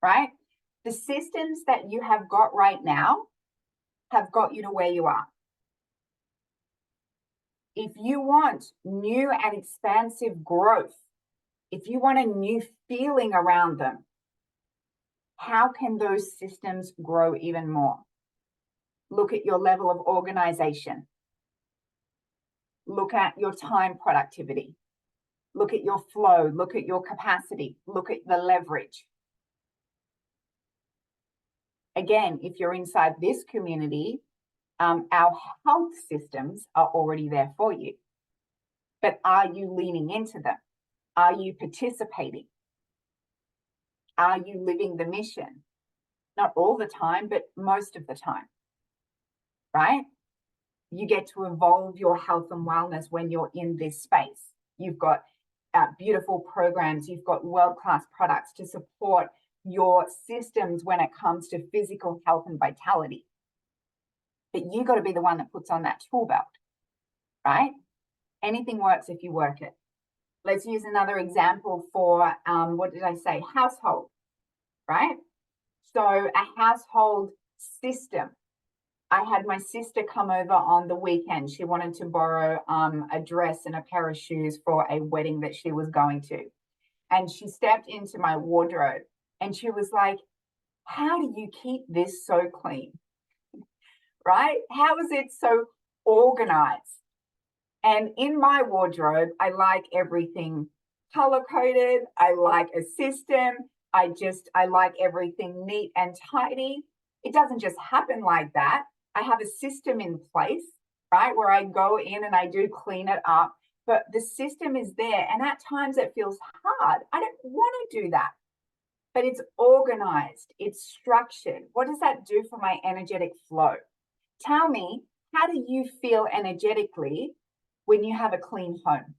right? The systems that you have got right now have got you to where you are. If you want new and expansive growth, if you want a new feeling around them, how can those systems grow even more? Look at your level of organization. Look at your time productivity. Look at your flow. Look at your capacity. Look at the leverage. Again, if you're inside this community, our health systems are already there for you. But are you leaning into them? Are you participating? Are you living the mission? Not all the time, but most of the time, right? You get to evolve your health and wellness when you're in this space. You've got beautiful programs. You've got world-class products to support your systems when it comes to physical health and vitality. But you got to be the one that puts on that tool belt, right? Anything works if you work it. Let's use another example for, what did I say? Household, right? So a household system. I had my sister come over on the weekend. She wanted to borrow a dress and a pair of shoes for a wedding that she was going to. And she stepped into my wardrobe and she was like, how do you keep this so clean? Right? How is it so organized? And in my wardrobe, I like everything color-coded. I like a system. I like everything neat and tidy. It doesn't just happen like that. I have a system in place, right, where I go in and I do clean it up. But the system is there. And at times it feels hard. I don't want to do that. But it's organized. It's structured. What does that do for my energetic flow? Tell me, how do you feel energetically when you have a clean home?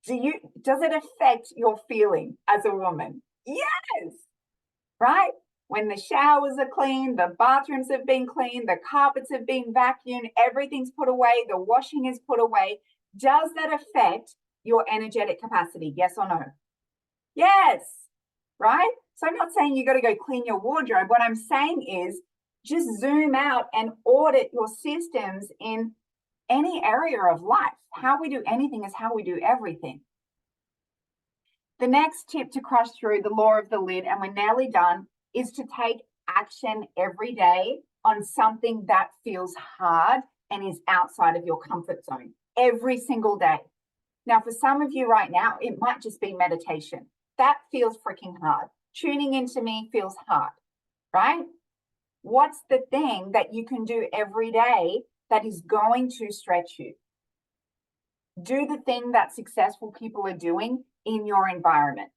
Does it affect your feeling as a woman? Yes, right? When the showers are clean, the bathrooms have been cleaned, the carpets have been vacuumed, everything's put away, the washing is put away. Does that affect your energetic capacity? Yes or no? Yes, right? So I'm not saying you got to go clean your wardrobe. What I'm saying is just zoom out and audit your systems in any area of life. How we do anything is how we do everything. The next tip to crush through the law of the lid, and we're nearly done, is to take action every day on something that feels hard and is outside of your comfort zone every single day. Now, for some of you right now, it might just be meditation. That feels freaking hard. Tuning into me feels hard, right? What's the thing that you can do every day that is going to stretch you? Do the thing that successful people are doing in your environment.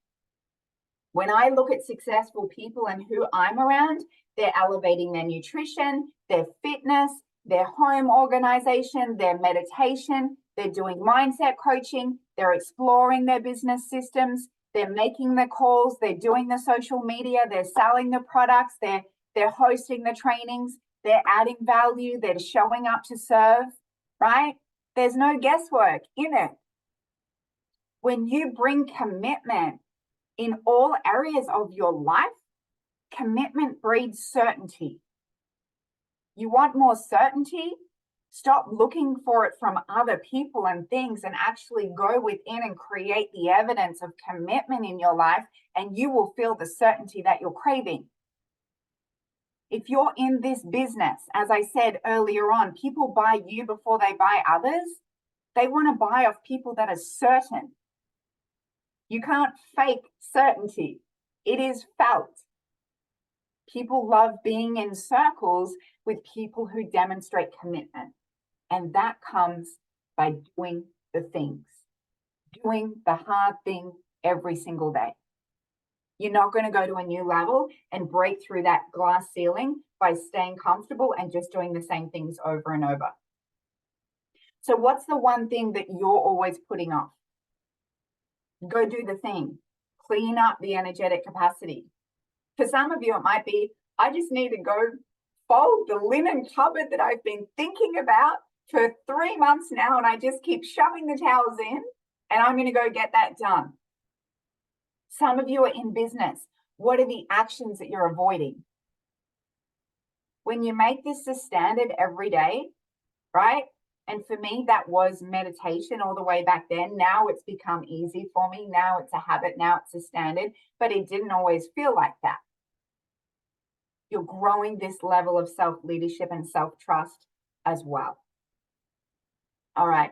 When I look at successful people and who I'm around, they're elevating their nutrition, their fitness, their home organization, their meditation, they're doing mindset coaching, they're exploring their business systems, they're making the calls, they're doing the social media, they're selling the products, they're hosting the trainings, they're adding value, they're showing up to serve, right? There's no guesswork in it. When you bring commitment in all areas of your life, commitment breeds certainty. You want more certainty? Stop looking for it from other people and things and actually go within and create the evidence of commitment in your life, and you will feel the certainty that you're craving. If you're in this business, as I said earlier on, people buy you before they buy others. They want to buy off people that are certain. You can't fake certainty. It is felt. People love being in circles with people who demonstrate commitment. And that comes by doing the things, doing the hard thing every single day. You're not going to go to a new level and break through that glass ceiling by staying comfortable and just doing the same things over and over. So what's the one thing that you're always putting off? Go do the thing. Clean up the energetic capacity. For some of you, it might be, I just need to go fold the linen cupboard that I've been thinking about for 3 months now, and I just keep shoving the towels in, and I'm going to go get that done. Some of you are in business. What are the actions that you're avoiding? When you make this a standard every day, right? And for me, that was meditation all the way back then. Now it's become easy for me. Now it's a habit. Now it's a standard, but it didn't always feel like that. You're growing this level of self-leadership and self-trust as well. All right.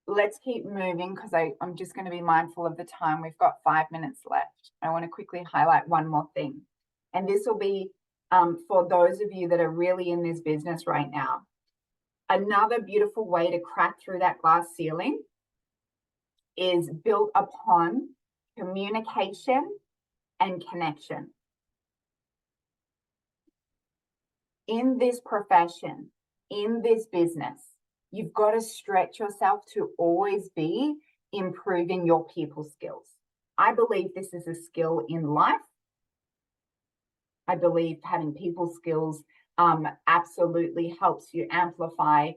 Let's keep moving because I'm just going to be mindful of the time. We've got 5 minutes left. I want to quickly highlight one more thing. And this will be for those of you that are really in this business right now. Another beautiful way to crack through that glass ceiling is built upon communication and connection. In this profession, in this business, you've got to stretch yourself to always be improving your people skills. I believe this is a skill in life. I believe having people skills absolutely helps you amplify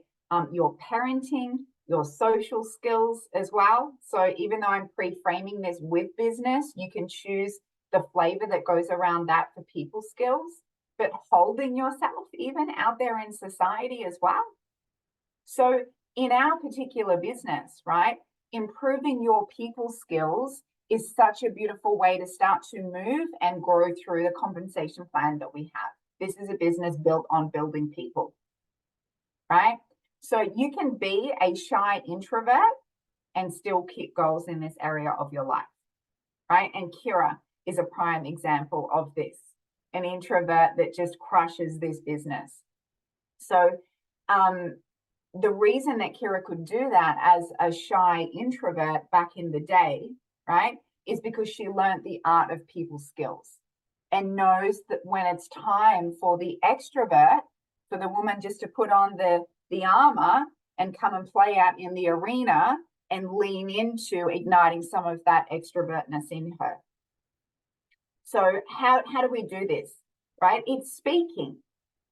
your parenting, your social skills as well. So even though I'm pre-framing this with business, you can choose the flavor that goes around that for people skills, but holding yourself even out there in society as well. So in our particular business, right, improving your people skills is such a beautiful way to start to move and grow through the compensation plan that we have. This is a business built on building people, right? So you can be a shy introvert and still keep goals in this area of your life, right? And Kira is a prime example of this, an introvert that just crushes this business. So the reason that Kira could do that as a shy introvert back in the day, right, is because she learned the art of people skills and knows that when it's time for the extrovert, for the woman just to put on the armor and come and play out in the arena and lean into igniting some of that extrovertness in her. So how do we do this, right? It's speaking,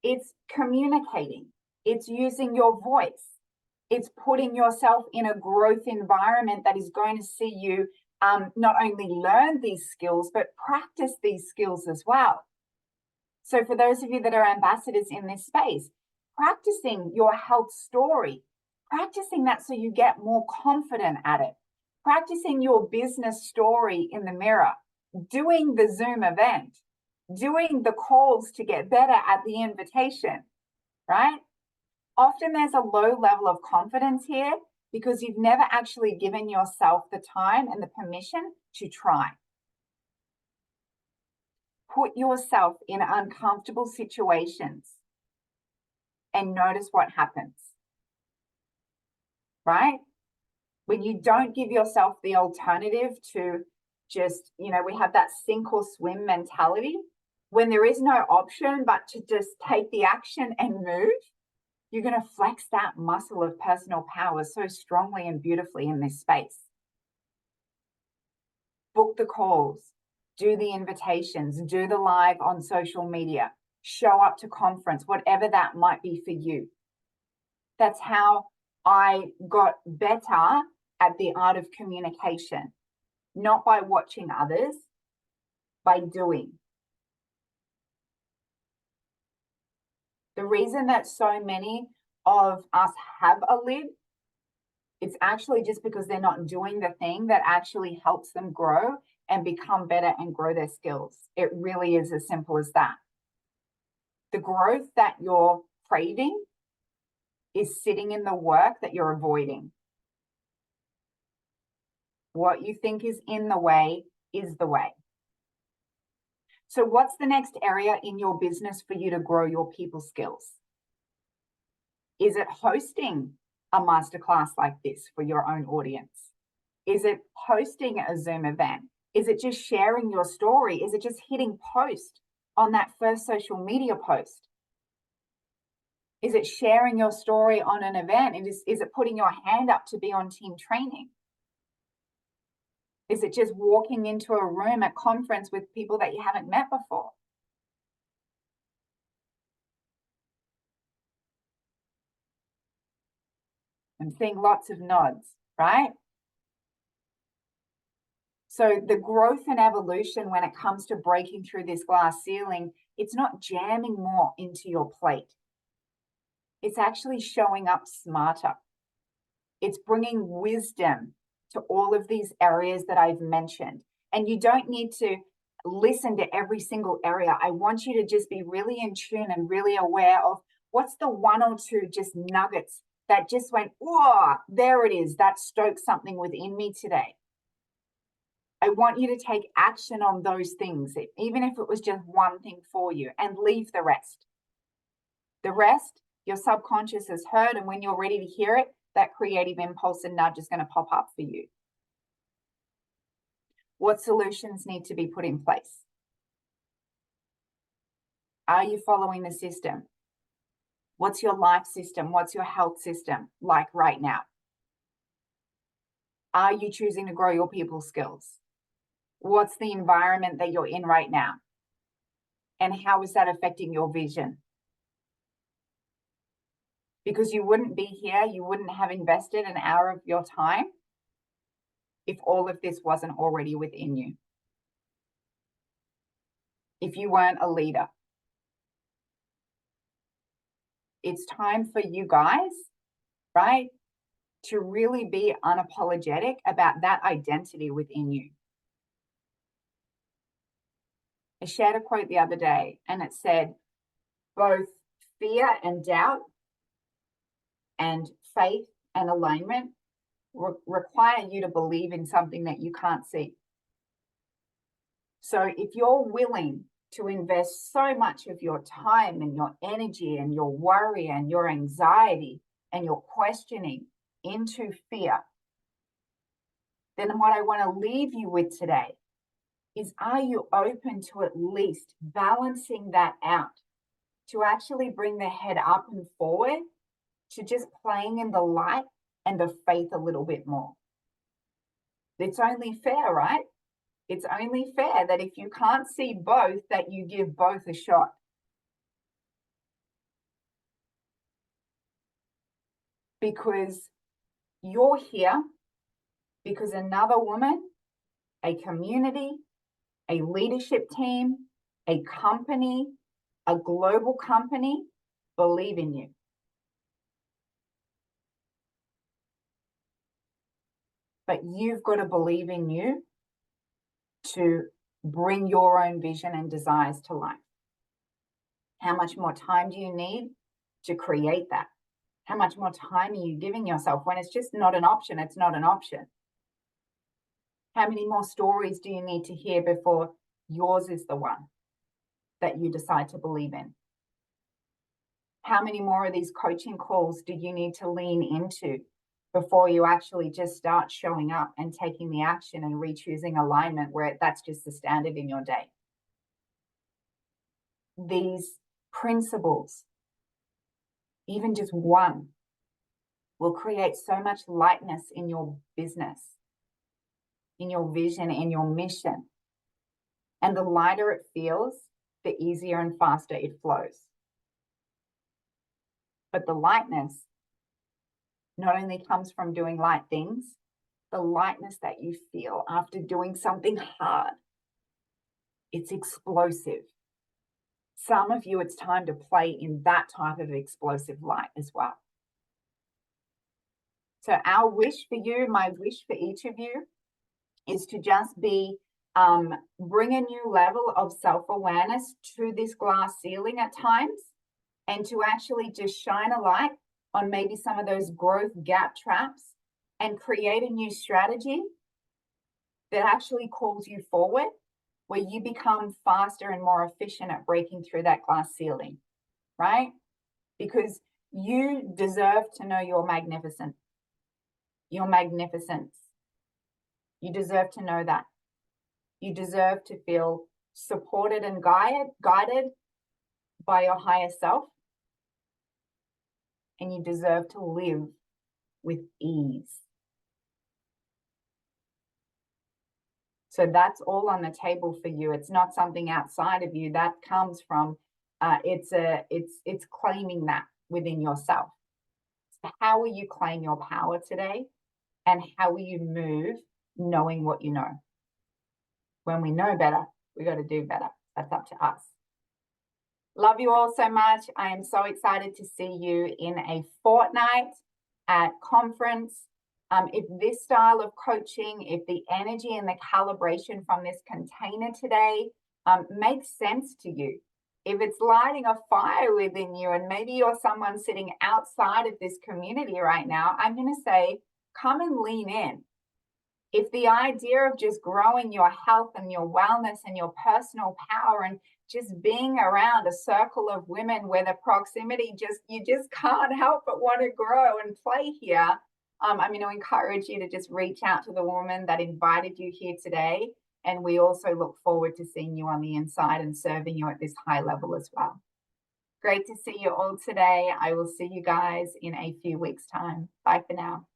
it's communicating, it's using your voice, It's putting yourself in a growth environment that is going to see you not only learn these skills, but practice these skills as well. So for those of you that are ambassadors in this space, practicing your health story, practicing that so you get more confident at it, practicing your business story in the mirror, doing the Zoom event, doing the calls to get better at the invitation, right? Often there's a low level of confidence here because you've never actually given yourself the time and the permission to try. Put yourself in uncomfortable situations and notice what happens, right? When you don't give yourself the alternative to just, we have that sink or swim mentality. When there is no option but to just take the action and move, you're going to flex that muscle of personal power so strongly and beautifully in this space. Book the calls, do the invitations, do the live on social media, show up to conference, whatever that might be for you. That's how I got better at the art of communication, not by watching others, by doing. The reason that so many of us have a lid, it's actually just because they're not doing the thing that actually helps them grow and become better and grow their skills. It really is as simple as that. The growth that you're craving is sitting in the work that you're avoiding. What you think is in the way is the way. So what's the next area in your business for you to grow your people skills? Is it hosting a masterclass like this for your own audience? Is it hosting a Zoom event? Is it just sharing your story? Is it just hitting post on that first social media post? Is it sharing your story on an event? Is it putting your hand up to be on team training? Is it just walking into a room at conference with people that you haven't met before? I'm seeing lots of nods, right? So the growth and evolution when it comes to breaking through this glass ceiling, it's not jamming more into your plate. It's actually showing up smarter. It's bringing wisdom to all of these areas that I've mentioned. And you don't need to listen to every single area. I want you to just be really in tune and really aware of what's the one or two just nuggets that just went, whoa, there it is. That stoked something within me today. I want you to take action on those things, even if it was just one thing for you, and leave the rest. The rest, your subconscious has heard, and when you're ready to hear it, that creative impulse and nudge is going to pop up for you. What solutions need to be put in place? Are you following the system? What's your life system? What's your health system like right now? Are you choosing to grow your people skills? What's the environment that you're in right now? And how is that affecting your vision? Because you wouldn't be here, you wouldn't have invested an hour of your time if all of this wasn't already within you. If you weren't a leader. It's time for you guys, right, to really be unapologetic about that identity within you. I shared a quote the other day, and it said, both fear and doubt and faith and alignment require you to believe in something that you can't see. So if you're willing to invest so much of your time and your energy and your worry and your anxiety and your questioning into fear, then what I want to leave you with today is, are you open to at least balancing that out, to actually bring the head up and forward, to just playing in the light and the faith a little bit more? It's only fair, right? It's only fair that if you can't see both, that you give both a shot. because you're here because another woman, a community, a leadership team, a company, a global company believe in you. But you've got to believe in you to bring your own vision and desires to life. How much more time do you need to create that? How much more time are you giving yourself when it's just not an option? It's not an option. How many more stories do you need to hear before yours is the one that you decide to believe in? How many more of these coaching calls do you need to lean into before you actually just start showing up and taking the action and re-choosing alignment where that's just the standard in your day? These principles, even just one, will create so much lightness in your business, in your vision, in your mission. And the lighter it feels, the easier and faster it flows. But the lightness not only comes from doing light things, the lightness that you feel after doing something hard, it's explosive. Some of you, it's time to play in that type of explosive light as well. So our wish for you, my wish for each of you, is to just bring a new level of self-awareness to this glass ceiling at times, and to actually just shine a light on maybe some of those growth gap traps and create a new strategy that actually calls you forward, where you become faster and more efficient at breaking through that glass ceiling, right? Because you deserve to know you're magnificent. Your magnificence. You deserve to know that. You deserve to feel supported and guided by your higher self. And you deserve to live with ease. So that's all on the table for you. It's not something outside of you. That comes from it's claiming that within yourself. So how will you claim your power today? And how will you move knowing what you know? When we know better, we got to do better. That's up to us. Love you all so much. I am so excited to see you in a fortnight at conference. If this style of coaching, if the energy and the calibration from this container today makes sense to you, if it's lighting a fire within you, and maybe you're someone sitting outside of this community right now, I'm going to say, come and lean in. If the idea of just growing your health and your wellness and your personal power and just being around a circle of women where the proximity you just can't help but want to grow and play here, I'm going to encourage you to just reach out to the woman that invited you here today. And we also look forward to seeing you on the inside and serving you at this high level as well. Great to see you all today. I will see you guys in a few weeks' time. Bye for now.